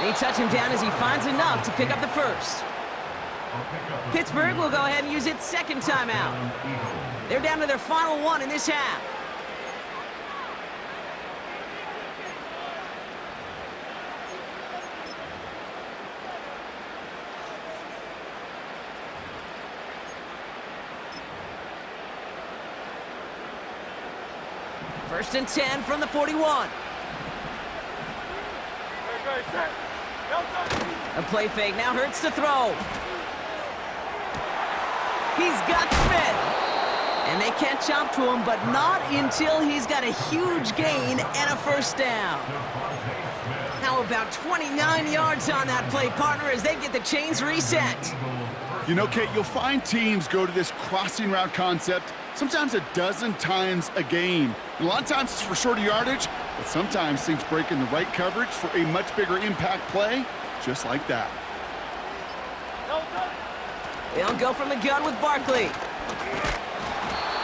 They touch him down as he finds enough to pick up the first. Pittsburgh will go ahead and use its second timeout. They're down to their final one in this half. First and 10 from the 41. A play fake now hurts to throw. He's got Smith. And they can't jump to him, but not until he's got a huge gain and a first down. How about 29 yards on that play, partner, as they get the chains reset? You know, Kate, you'll find teams go to this crossing route concept sometimes a dozen times a game. And a lot of times it's for shorter yardage, but sometimes things break in the right coverage for a much bigger impact play, just like that. They'll go from the gun with Barkley.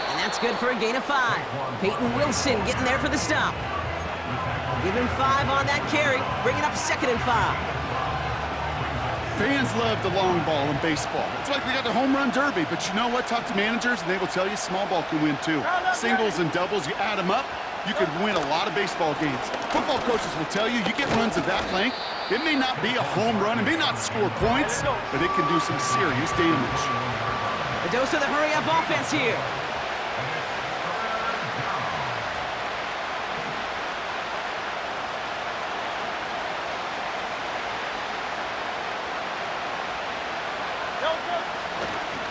And that's good for a gain of 5. Peyton Wilson getting there for the stop. Give him 5 on that carry, bringing up 2nd and 5. Fans love the long ball in baseball. It's like we got the home run derby, but you know what? Talk to managers and they will tell you small ball can win too. Singles and doubles, you add them up, you could win a lot of baseball games. Football coaches will tell you, you get runs of that length, it may not be a home run, it may not score points, but it can do some serious damage. A dose of the hurry-up offense here.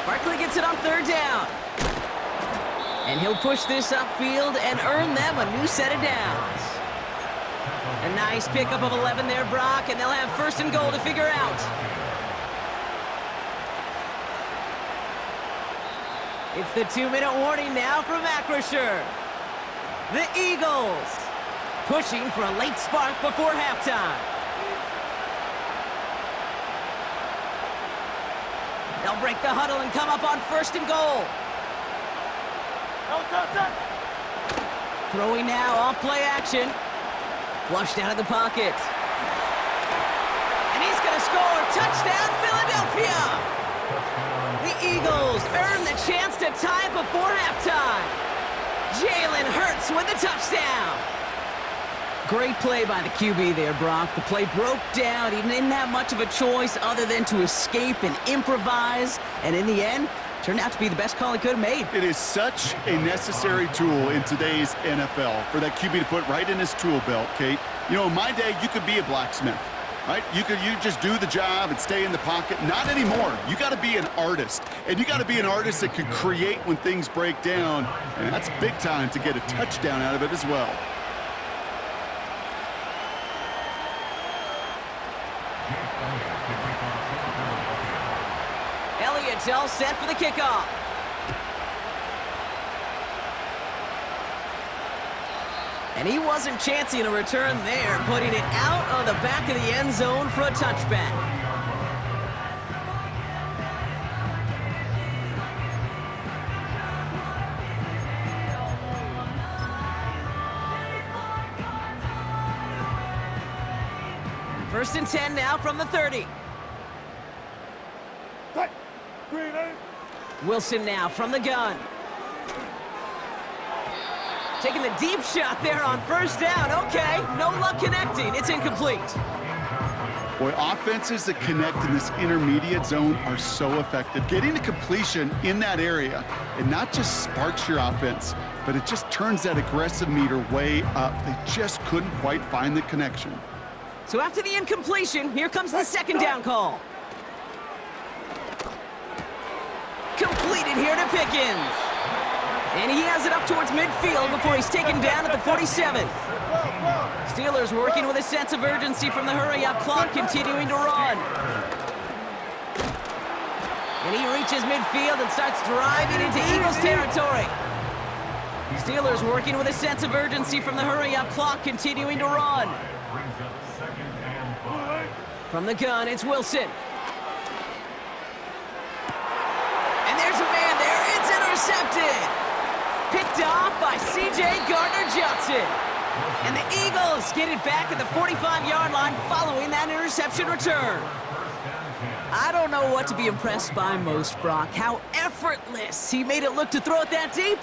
Barkley gets it on 3rd down. And he'll push this upfield and earn them a new set of downs. A nice pickup of 11 there, Brock, and they'll have 1st and goal to figure out. It's the 2-minute warning now from Acrisure. The Eagles pushing for a late spark before halftime. They'll break the huddle and come up on 1st and goal. Throwing now off play action. Flushed out of the pocket. And he's going to score. Touchdown, Philadelphia! The Eagles earn the chance to tie before halftime. Jalen Hurts with the touchdown. Great play by the QB there, Brock. The play broke down. He didn't have much of a choice other than to escape and improvise. And in the end, turned out to be the best call he could have made. It is such a necessary tool in today's NFL for that QB to put right in his tool belt, Kate. You know, in my day, you could be a blacksmith, right? You just do the job and stay in the pocket. Not anymore. You got to be an artist. And you got to be an artist that can create when things break down. And that's big time to get a touchdown out of it as well. Elliott's all set for the kickoff. And he wasn't chancing a return there, putting it out of the back of the end zone for a touchback. First and 10 now from the 30. Wilson now from the gun. Taking the deep shot there on 1st down. Okay, no luck connecting. It's incomplete. Boy, offenses that connect in this intermediate zone are so effective. Getting the completion in that area, it not just sparks your offense, but it just turns that aggressive meter way up. They just couldn't quite find the connection. So after the incompletion, here comes the 2nd down call. Completed here to Pickens. And he has it up towards midfield before he's taken down at the 47. Steelers working with a sense of urgency from the hurry-up clock, continuing to run. And he reaches midfield and starts driving into Eagles territory. Steelers working with a sense of urgency from the hurry-up clock, continuing to run. From the gun, it's Wilson. And there's a man there. It's intercepted. Picked off by C.J. Gardner-Johnson. And the Eagles get it back at the 45-yard line following that interception return. I don't know what to be impressed by most, Brock. How effortless he made it look to throw it that deep,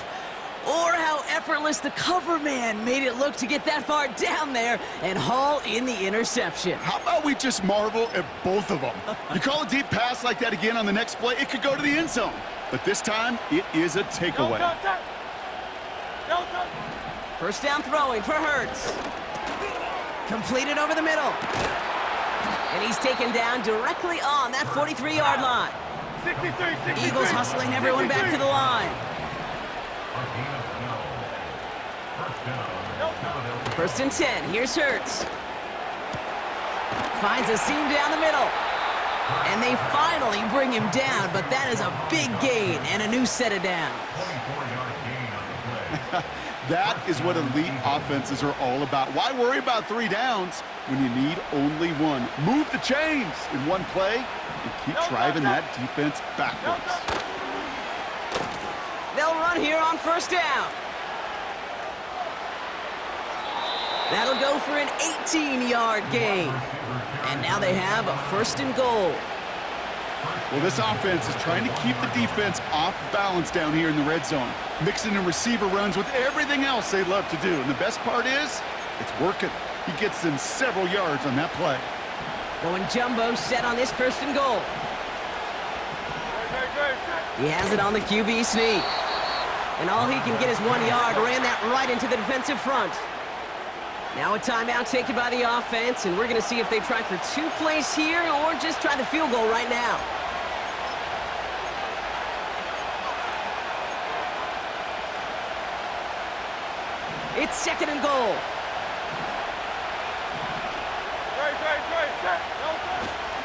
or how effortless the cover man made it look to get that far down there and haul in the interception. How about we just marvel at both of them? You call a deep pass like that again on the next play, it could go to the end zone. But this time, it is a takeaway. First down throwing for Hurts. Completed over the middle. And he's taken down directly on that 43-yard line. 63. Eagles hustling everyone back to the line. First and 10, here's Hurts. Finds a seam down the middle. And they finally bring him down, but that is a big gain and a new set of downs. That is what elite offenses are all about. Why worry about 3 downs when you need only one? Move the chains in one play and keep driving that defense backwards. They'll run here on first down. That'll go for an 18-yard gain. And now they have a first and goal. Well, this offense is trying to keep the defense off balance down here in the red zone, mixing in receiver runs with everything else they love to do. And the best part is, it's working. He gets them several yards on that play. Going jumbo set on this first and goal. He has it on the QB sneak. And all he can get is 1 yard, ran that right into the defensive front. Now a timeout taken by the offense, and we're going to see if they try for 2 plays here or just try the field goal right now. It's second and goal.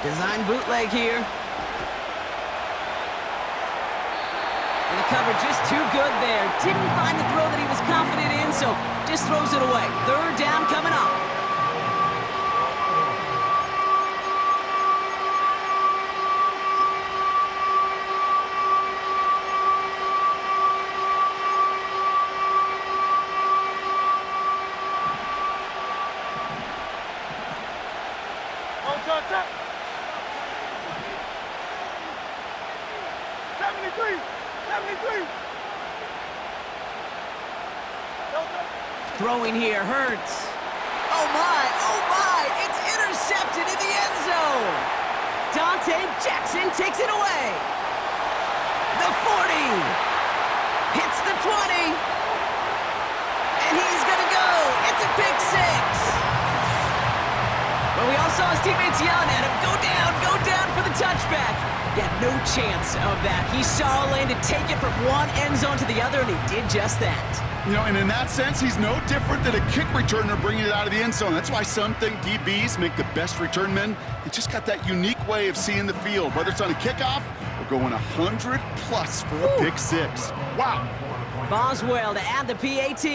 Design bootleg here. And the cover just too good there. Didn't find the throw that he was confident in, so just throws it away. Third down coming up. Throwing here, Hurts. Oh my, it's intercepted in the end zone. Dante Jackson takes it away. The 40, hits the 20, and he's gonna go. It's a pick 6. But we all saw his teammates yelling at him, go down for the touchback. He had no chance of that. He saw a lane to take it from one end zone to the other, and he did just that. You know, and in that sense, he's no different than a kick returner bringing it out of the end zone. That's why some think DBs make the best return men. They just got that unique way of seeing the field, whether it's on a kickoff or going 100+ for a pick 6. Wow. Boswell to add the PAT.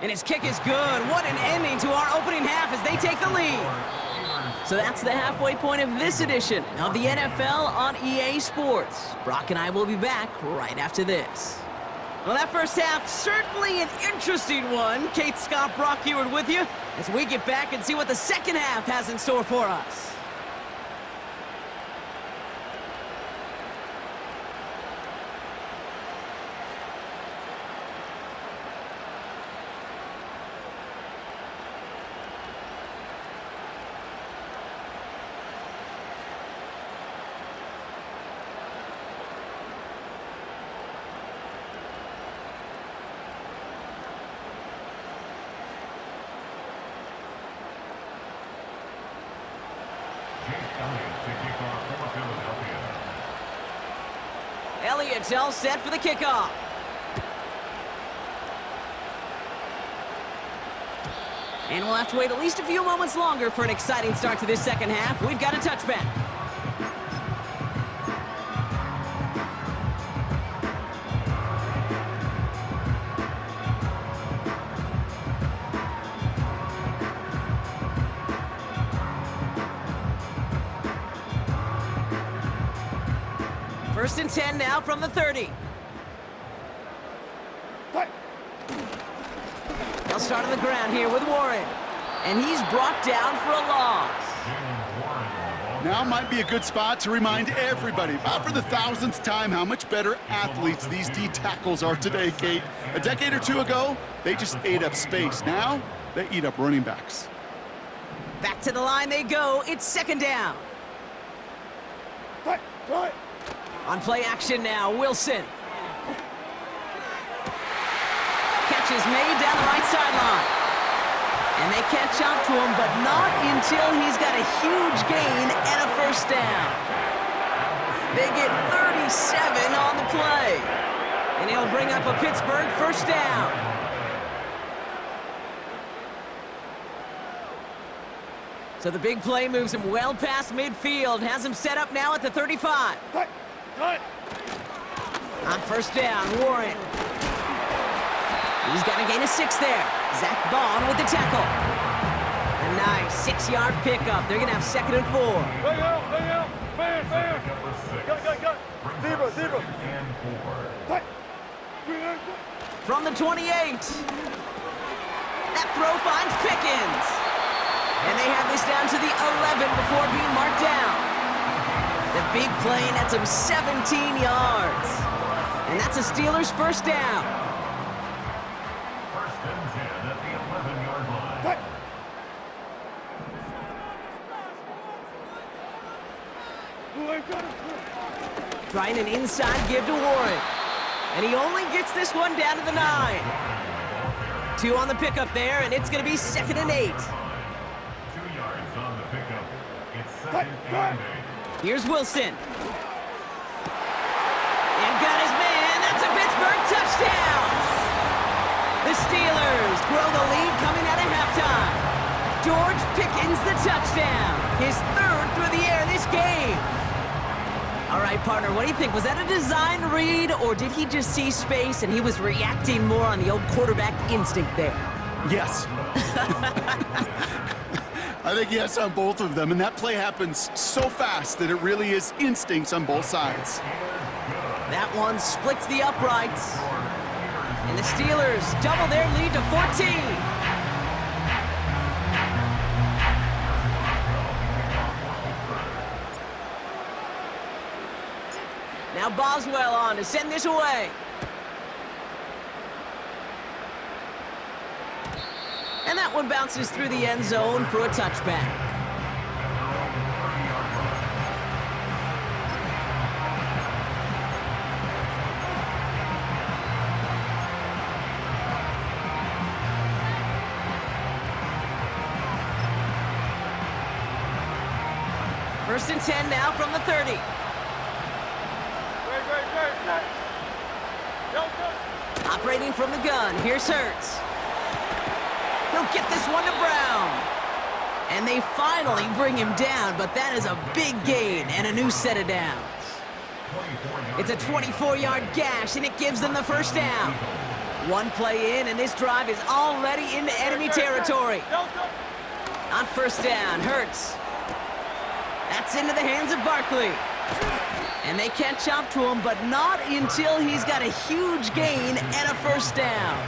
And his kick is good. What an ending to our opening half as they take the lead. So that's the halfway point of this edition of the NFL on EA Sports. Brock and I will be back right after this. Well, that first half, certainly an interesting one. Kate, Scott, Brock Heward with you as we get back and see what the second half has in store for us. Elliott's all set for the kickoff. And we'll have to wait at least a few moments longer for an exciting start to this second half. We've got a touchback. First and 10 now from the 30. start on the ground here with Warren. And he's brought down for a loss. Now might be a good spot to remind everybody, about for the thousandth time, how much better athletes these D tackles are today, Kate. A decade or two ago, they just ate up space. Now, they eat up running backs. Back to the line they go. It's second down. On play action now, Wilson. Catch is made down the right sideline. And they catch up to him, but not until he's got a huge gain and a first down. They get 37 on the play. And he'll bring up a Pittsburgh first down. So the big play moves him well past midfield, has him set up now at the 35. On first down, Warren. He's got to gain a 6 there. Zach Bond with the tackle. A nice 6-yard pickup. They're going to have 2nd and 4. Lay out. Man. Go. Zebra. From the 28. That throw finds Pickens. And they have this down to the 11 before being marked down. The big play nets him 17 yards. And that's a Steelers first down. Trying an inside give to Warren. And he only gets this one down to the 9. 2 on the pickup there, and it's going to be 2nd and 8. 2 yards on the pickup. It's 2nd and 8. Here's Wilson. And got his man. That's a Pittsburgh touchdown. The Steelers grow the lead coming out of halftime. George Pickens the touchdown. His 3rd through the air this game. All right, partner, what do you think? Was that a design read, or did he just see space and he was reacting more on the old quarterback instinct there? Yes. I think yes on both of them, and that play happens so fast that it really is instincts on both sides. That one splits the uprights. And the Steelers double their lead to 14. Now Boswell on to send this away. And that one bounces through the end zone for a touchback. First and 10 now from the 30. Operating from the gun, here's Hurts. He'll get this one to Brown. And they finally bring him down, but that is a big gain and a new set of downs. It's a 24-yard gash, and it gives them the first down. One play in, and this drive is already into enemy territory. On first down, Hurts. That's into the hands of Barkley. And they catch up to him, but not until he's got a huge gain and a first down.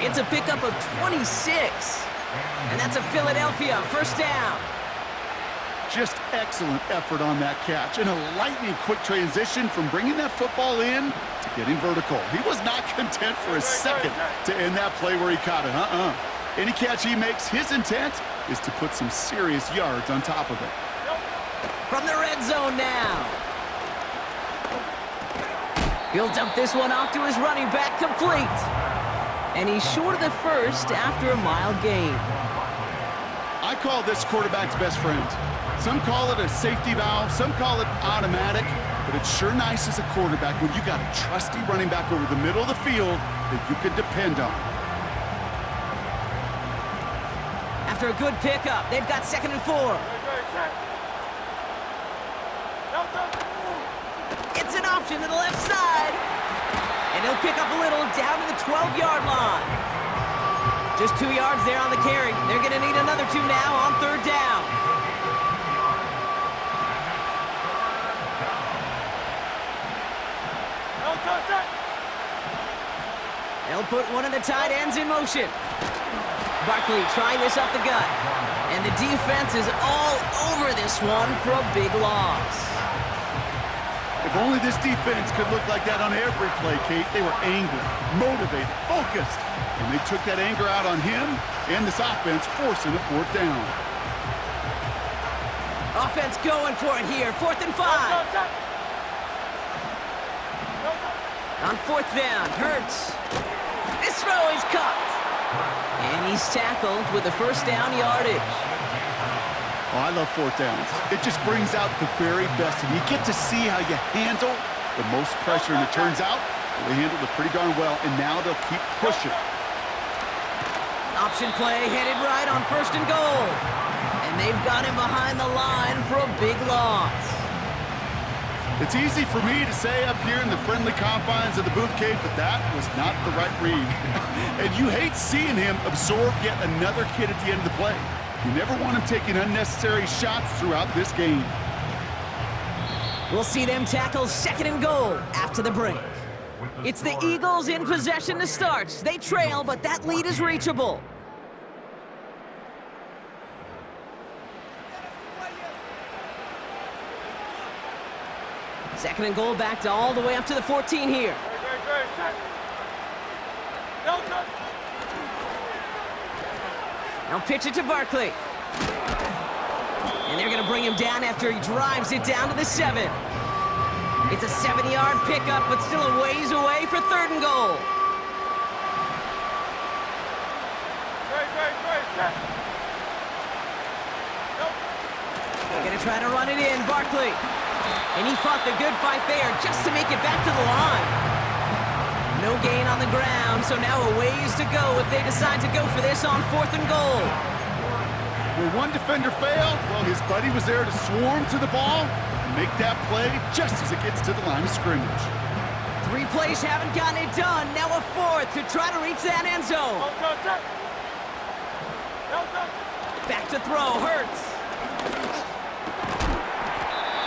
It's a pickup of 26. And that's a Philadelphia first down. Just excellent effort on that catch, and a lightning quick transition from bringing that football in to getting vertical. He was not content for a second to end that play where he caught it. Any catch he makes, his intent is to put some serious yards on top of it. From the red zone now. He'll dump this one off to his running back, complete. And he's short of the first after a mild gain. I call this quarterback's best friend. Some call it a safety valve, some call it automatic, but it's sure nice as a quarterback when you got a trusty running back over the middle of the field that you can depend on. After a good pickup, they've got 2nd and 4. It's an option to the left side. And he'll pick up a little down to the 12-yard line. Just 2 yards there on the carry. They're going to need another 2 now on third down. They'll put one of the tight ends in motion. Barkley trying this up the gut. And the defense is all over this one for a big loss. If only this defense could look like that on every play, Kate. They were angry, motivated, focused. And they took that anger out on him and this offense, forcing a fourth down. Offense going for it here. 4th and 5. On 4th down, Hurts. This throw is caught. And he's tackled with the first down yardage. Oh, I love 4th downs. It just brings out the very best. And you get to see how you handle the most pressure. And it turns out they handled it pretty darn well. And now they'll keep pushing. Option play headed right on 1st and goal. And they've got him behind the line for a big loss. It's easy for me to say up here in the friendly confines of the booth, Kate, but that was not the right read. And you hate seeing him absorb yet another kid at the end of the play. You never want him taking unnecessary shots throughout this game. We'll see them tackle 2nd and goal after the break. It's the Eagles in possession to start. They trail, but that lead is reachable. Second and goal backed all the way up to the 14 here. Now pitch it to Barkley. And they're going to bring him down after he drives it down to the 7. It's a 70-yard pickup, but still a ways away for 3rd and goal. They're going to try to run it in, Barkley. And he fought the good fight there just to make it back to the line. No gain on the ground, so now a ways to go if they decide to go for this on 4th and goal. Where one defender failed, well, his buddy was there to swarm to the ball and make that play just as it gets to the line of scrimmage. 3 plays haven't gotten it done. Now a 4th to try to reach that end zone. Back to throw, Hurts.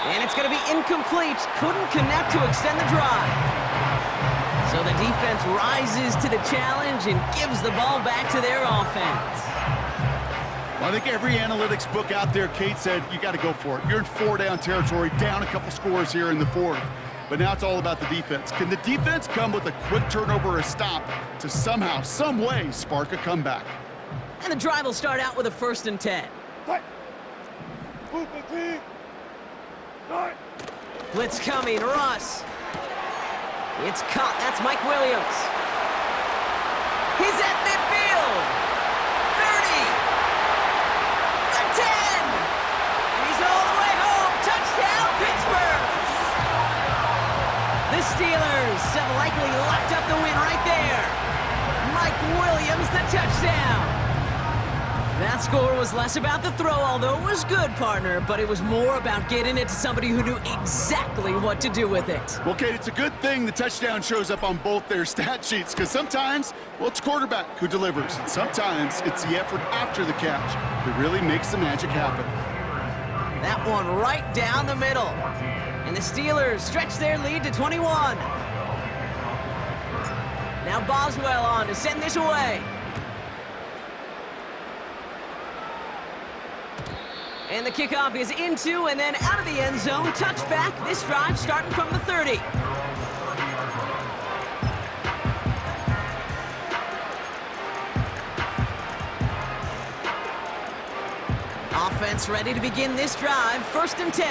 And it's going to be incomplete. Couldn't connect to extend the drive. So the defense rises to the challenge and gives the ball back to their offense. Well, I think every analytics book out there, Kate, said you got to go for it. You're in 4-down territory, down a couple scores here in the 4th. But now it's all about the defense. Can the defense come with a quick turnover or a stop to somehow, some way, spark a comeback? And the drive will start out with a 1st and 10. Blitz coming, Russ. It's caught, that's Mike Williams. He's at midfield. 30. The 10. And he's all the way home. Touchdown, Pittsburgh. The Steelers have likely locked up the win right there. Mike Williams, the touchdown. That score was less about the throw, although it was good, partner, but it was more about getting it to somebody who knew exactly what to do with it. Well, Kate, it's a good thing the touchdown shows up on both their stat sheets, because sometimes, well, it's quarterback who delivers, and sometimes it's the effort after the catch that really makes the magic happen. That one right down the middle. And the Steelers stretch their lead to 21. Now Boswell on to send this away. And the kickoff is into and then out of the end zone. Touchback, this drive starting from the 30. Offense ready to begin this drive. 1st and 10.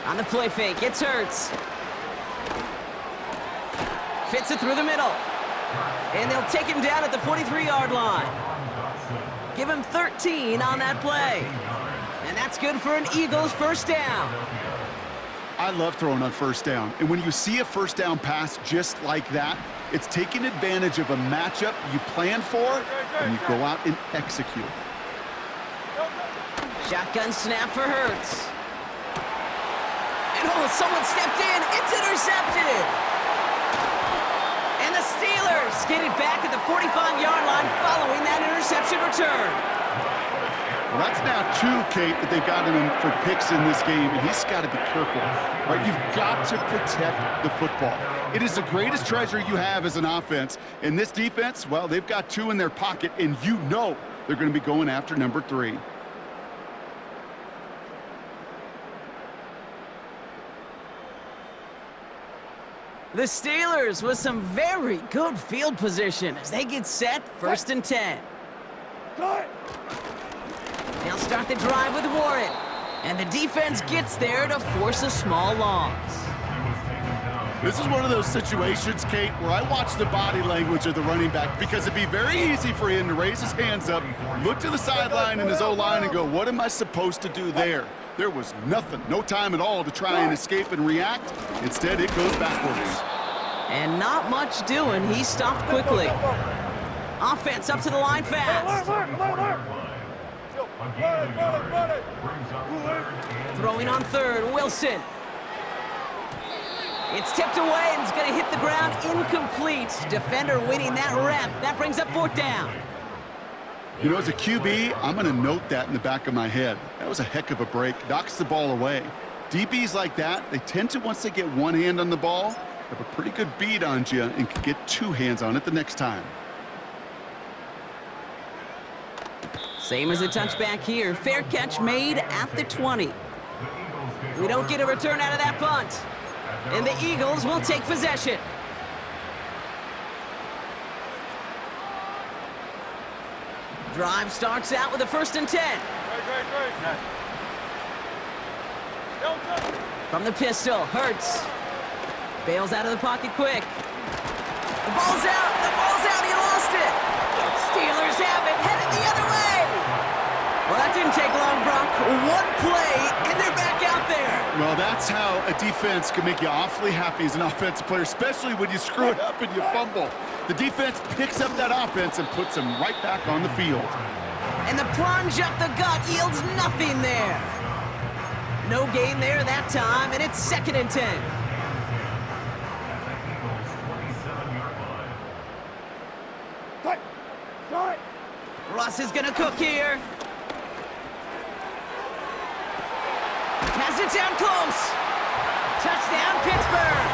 On the play fake, it's Hurts. Fits it through the middle. And they'll take him down at the 43-yard line. Give him 13 on that play. And that's good for an Eagles 1st down. I love throwing on 1st down. And when you see a 1st down pass just like that, it's taking advantage of a matchup you plan for, and you go out and execute. Shotgun snap for Hurts. And someone stepped in. It's intercepted. And the Steelers get it back at the 45-yard line following that interception return. Well, that's now 2, Kate, that they've got him for picks in this game, and he's got to be careful. Right? You've got to protect the football. It is the greatest treasure you have as an offense. And this defense, well, they've got 2 in their pocket, and you know they're going to be going after number 3. The Steelers with some very good field position as they get set, 1st and 10. They'll start the drive with Warren, and the defense gets there to force a small loss. This is one of those situations, Kate, where I watch the body language of the running back because it'd be very easy for him to raise his hands up, look to the sideline in his O-line and go, what am I supposed to do there? There was nothing, no time at all to try and escape and react. Instead, it goes backwards. And not much doing. He stopped quickly. Offense up to the line fast. Throwing on 3rd, Wilson. It's tipped away and it's going to hit the ground incomplete. Defender winning that rep. That brings up 4th down. You know, as a QB, I'm going to note that in the back of my head. That was a heck of a break. Knocks the ball away. DBs like that, they tend to, once they get one hand on the ball, have a pretty good beat on you and can get 2 hands on it the next time. Same as a touchback here. Fair catch made at the 20. We don't get a return out of that punt. And the Eagles will take possession. Drive starts out with a 1st and 10. From the pistol, Hurts. Bails out of the pocket quick. The ball's out. The ball's out. He lost it. Steelers have it. Headed the other way. Well, that didn't take long, Brock. 1 play, and they're back out there. Well, that's how a defense can make you awfully happy as an offensive player, especially when you screw it up and you fumble. The defense picks up that offense and puts them right back on the field. And the plunge up the gut yields nothing there. No gain there that time, and it's 2nd and 10. Russ is going to cook here. Pass it down close. Touchdown, Pittsburgh.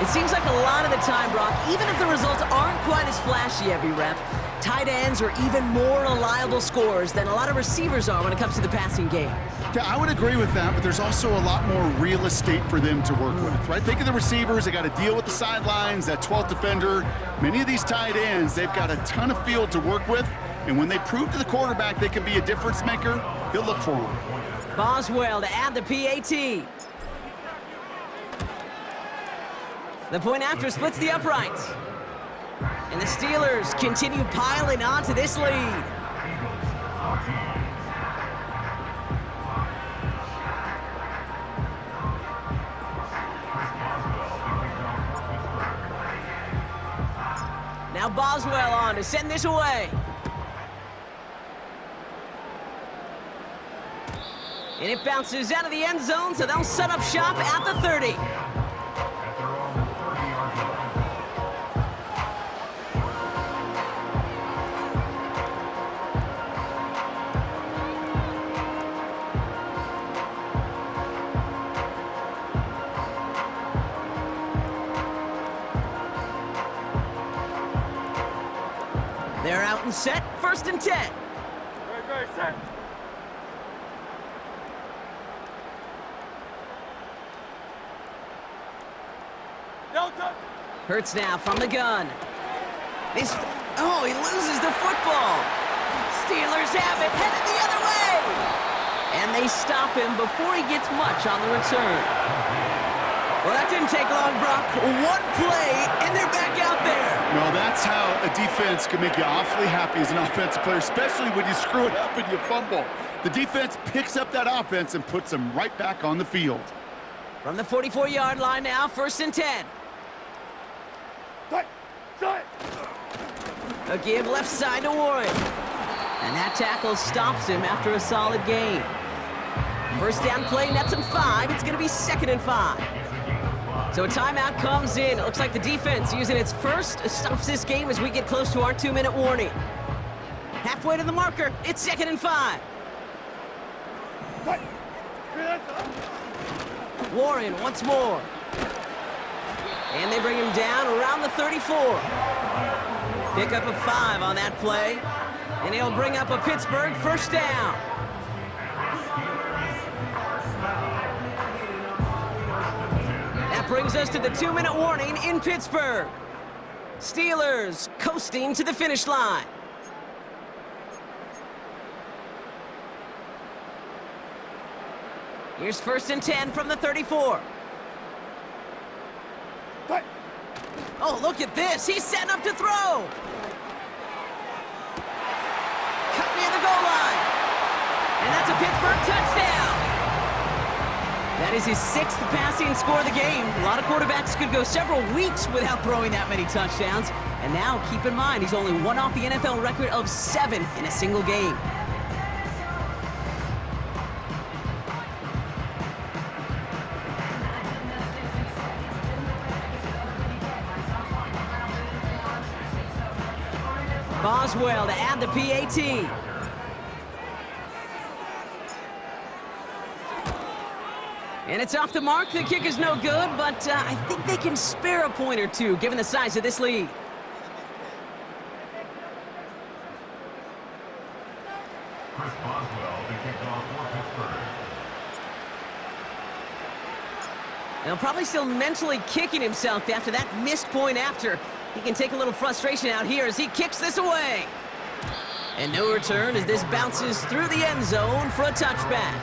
It seems like a lot of the time, Brock, even if the results aren't quite as flashy every rep, tight ends are even more reliable scorers than a lot of receivers are when it comes to the passing game. Yeah, I would agree with that, but there's also a lot more real estate for them to work with, right? Think of the receivers. They got to deal with the sidelines, that 12th defender. Many of these tight ends, they've got a ton of field to work with, and when they prove to the quarterback they can be a difference maker, he'll look for them. Boswell to add the PAT. The point after splits the uprights. And the Steelers continue piling onto this lead. Now Boswell on to send this away. And it bounces out of the end zone, so they'll set up shop at the 30. They're out and set, 1st and 10. Very set. Hurts now from the gun. He loses the football. Steelers have it, headed the other way. And they stop him before he gets much on the return. Well, that didn't take long, Brock. 1 play, and they're back out there. Well, that's how a defense can make you awfully happy as an offensive player, especially when you screw it up and you fumble. The defense picks up that offense and puts them right back on the field. From the 44-yard line now, 1st and 10. A give left side to Warren. And that tackle stops him after a solid gain. 1st down play, nets him 5. It's going to be 2nd and 5. So a timeout comes in. It looks like the defense using its first stops this game as we get close to our 2-minute warning. Halfway to the marker. It's 2nd and 5. Warren once more. And they bring him down around the 34. Pick up a 5 on that play. And he'll bring up a Pittsburgh first down. That brings us to the 2-minute warning in Pittsburgh. Steelers coasting to the finish line. Here's 1st and 10 from the 34. Oh, look at this. He's setting up to throw. Cut near the goal line. And that's a Pittsburgh touchdown. That is his 6th passing score of the game. A lot of quarterbacks could go several weeks without throwing that many touchdowns. And now, keep in mind, he's only one off the NFL record of 7 in a single game. Boswell to add the PAT. And it's off the mark. The kick is no good, but I think they can spare a point or two, given the size of this lead. Chris Boswell to kick off for Pittsburgh. Now, probably still mentally kicking himself after that missed point after. He can take a little frustration out here as he kicks this away. And no return as this bounces through the end zone for a touchback.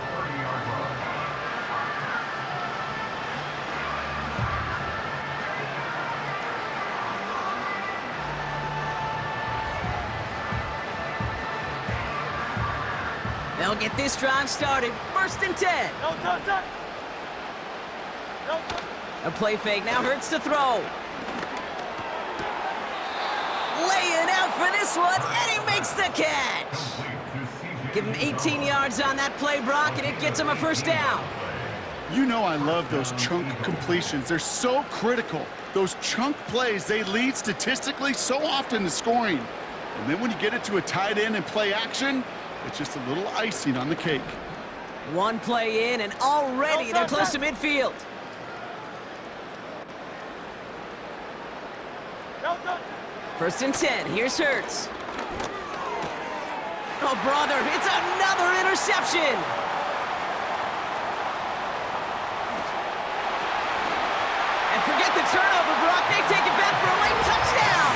They'll get this drive started. 1st and 10. No touchdown. No touchdown. A play fake now hurts to throw. Laying out for this one, and he makes the catch. Give him 18 yards on that play, Brock, and it gets him a first down. You know I love those chunk completions. They're so critical. Those chunk plays, they lead statistically so often to scoring. And then when you get it to a tight end and play action, it's just a little icing on the cake. One play in, and already they're close to midfield. No touchdown. 1st and 10, here's Hurts. Oh, brother, it's another interception. And forget the turnover, Brock. They take it back for a late touchdown.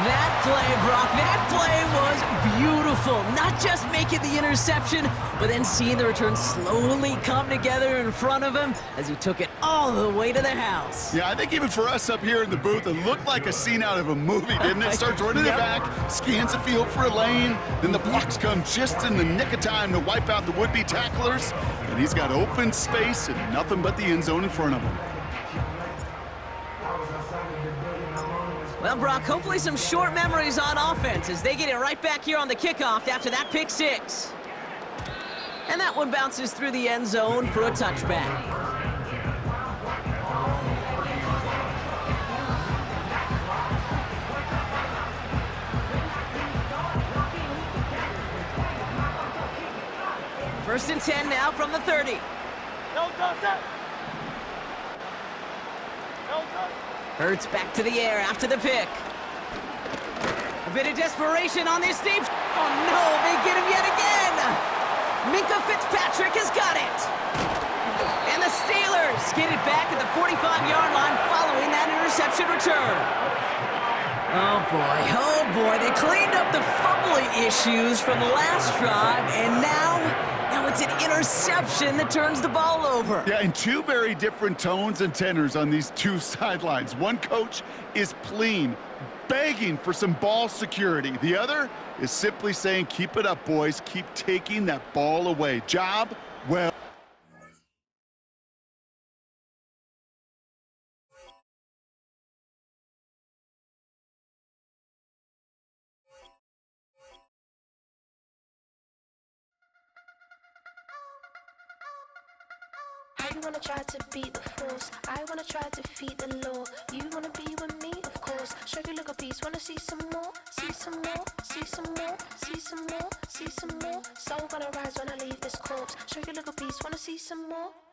That play, Brock, that play was beautiful. Not just making the interception, but then seeing the return slowly come together in front of him as he took it all the way to the house. Yeah, I think even for us up here in the booth, it looked like a scene out of a movie, didn't it? Starts running it back, scans the field for a lane, then the blocks come just in the nick of time to wipe out the would-be tacklers, and he's got open space and nothing but the end zone in front of him. Well, Brock, hopefully some short memories on offense as they get it right back here on the kickoff after that pick 6. And that one bounces through the end zone for a touchback. First and 10 now from the 30. No touchdown. No touchdown. Hurts back to the air after the pick. A bit of desperation on this team. Oh no, they get him yet again. Minka Fitzpatrick has got it. And the Steelers get it back at the 45-yard line following that interception return. Oh boy, they cleaned up the fumbling issues from the last drive, and now it's an interception that turns the ball over. Yeah, and two very different tones and tenors on these two sidelines. One coach is pleading, begging for some ball security. The other is simply saying, keep it up, boys. Keep taking that ball away. Job well. You wanna try to beat the force, I wanna try to defeat the law. You wanna be with me, of course. close. Show your little piece. Wanna see some more? See some more? See some more? See some more? See some more? Soul gonna rise when I leave this corpse. Show your little piece. Wanna see some more?